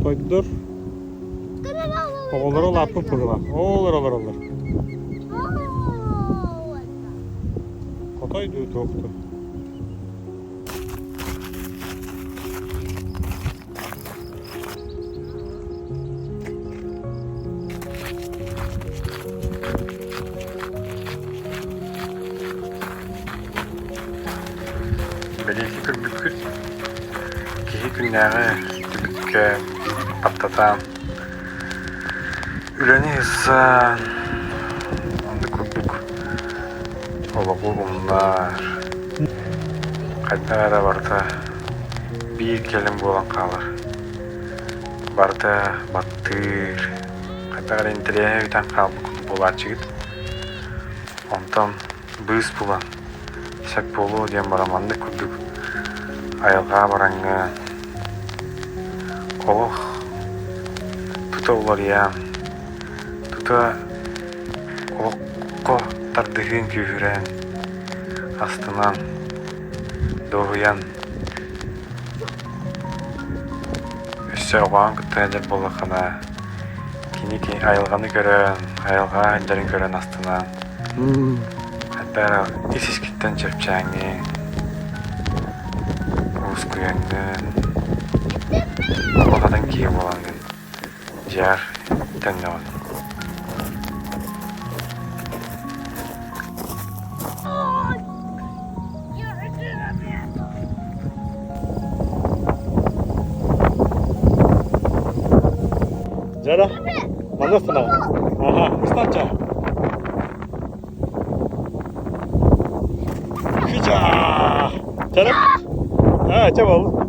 Koydur. Oğulları lapı pıgıla. Olur. Kotay düğü toktu. Belki kürbükür. Kişi günleri tübükke patlatan. Üleni hızsan. Onu kurduk. Olabu umlar. Kaytlara barda bir kelim bolan kalır. Barda battır. Kaytlara intireye üten kaldı bolar çıgıt. Ondan bız bulan. Sak bolu diyen baramandı kurduk. Ayılga barangı. Oluh. Tuta ular ya. Tuta olukko tardığın kühüren. Astından doğuyan. Üsse oğan kıttığınca bolakana. Kini ayılganı gören, ayılga ellerin gören astından. Hatta isis kitten çöpçağını. Uğuz kuyangın. Olakadan kiye bolangın. Jar tenyon. Jara. Mana sana? Aha, istanca. Kıca. Jara. Ha, coba oğlum.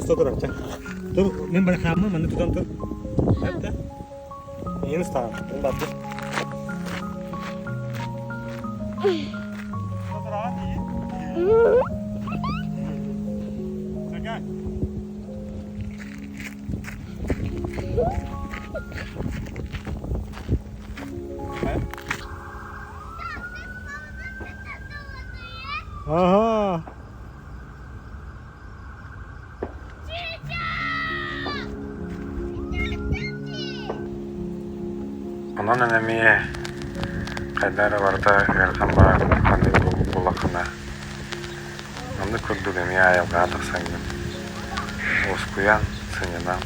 Dur aja. Dur, member kamu mana tuh tuh. Ada. Ini start. Bentar tuh. Sekali. Aha. Onun önemiye kaytlara barda yarkan var. Kandı bulakına. Onu kurduk emiye ayılga atık sangın. Uğuz kuyan sınınan.